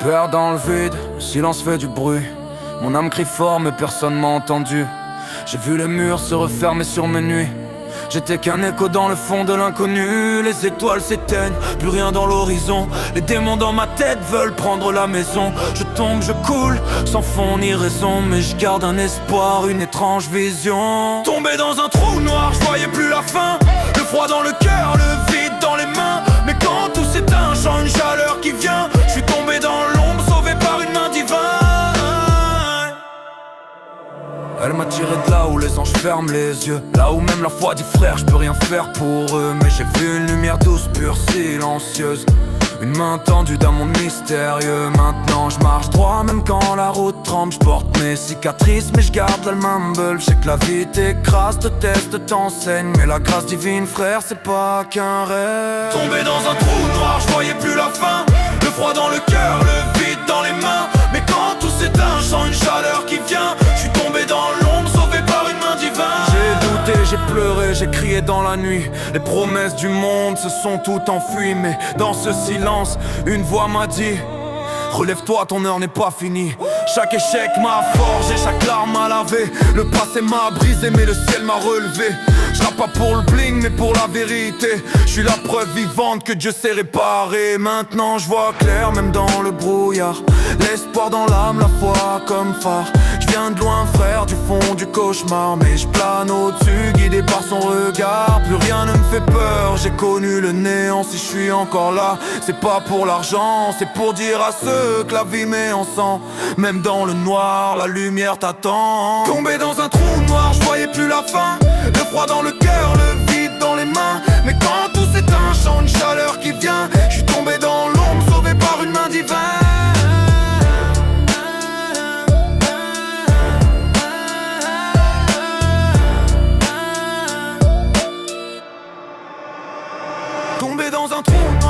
Peur dans le vide, le silence fait du bruit. Mon âme crie fort mais personne m'a entendu. J'ai vu les murs se refermer sur mes nuits. J'étais qu'un écho dans le fond de l'inconnu. Les étoiles s'éteignent, plus rien dans l'horizon. Les démons dans ma tête veulent prendre la maison. Je tombe, je coule, sans fond ni raison. Mais je garde un espoir, une étrange vision. Tombé dans un trou noir, je voyais plus la fin. Le froid dans le cœur, le vide dans les mains. Mais quand tout s'éteint, je sens une chaleur qui vient. Je suis tombé dans l'ombre, sauvé par une main divine. Elle m'a tiré de là où les anges ferment les yeux. Là où même la foi dit frère, je peux rien faire pour eux. Mais j'ai vu une lumière douce, pure, silencieuse. Une main tendue d'un monde mystérieux. Maintenant je marche droit même quand la route tremble. Je porte mes cicatrices mais je garde l'âme humble. Je sais que la vie t'écrase, te teste, t'enseigne. Mais la grâce divine frère c'est pas qu'un rêve. Tombé dans un trou noir, je voyais plus la fin. Le froid dans le cœur, le vide dans les mains. Mais quand tout s'éteint, je sens une chaleur qui vient. Je suis tombé dans l'ombre, sauvé par une main divine. J'ai douté, j'ai pleuré, j'ai crié dans la nuit. Les promesses du monde se sont toutes enfuies. Mais dans ce silence, une voix m'a dit: relève-toi, ton heure n'est pas finie. Chaque échec m'a forgé, chaque larme m'a lavé. Le passé m'a brisé mais le ciel m'a relevé. Je rappe pas pour le bling mais pour la vérité. Je suis la preuve vivante que Dieu sait réparer. Maintenant je vois clair même dans le brouillard. L'espoir dans l'âme, la foi comme phare. Je viens de loin frère, du fond du cauchemar. Mais je plane au-dessus, guidé par son regard. Plus rien ne me fait peur, j'ai connu le néant. Si je suis encore là, c'est pas pour l'argent. C'est pour dire à ceux que la vie met en sang. Même dans le noir, la lumière t'attend. Tombé dans un trou noir, je voyais plus la fin. Le froid dans le cœur, le vide dans les mains. Mais quand tout s'éteint, je sens une chaleur qui vient. Je suis tombé dans l'ombre, sauvé par une main divine. Tombé dans un trou noir.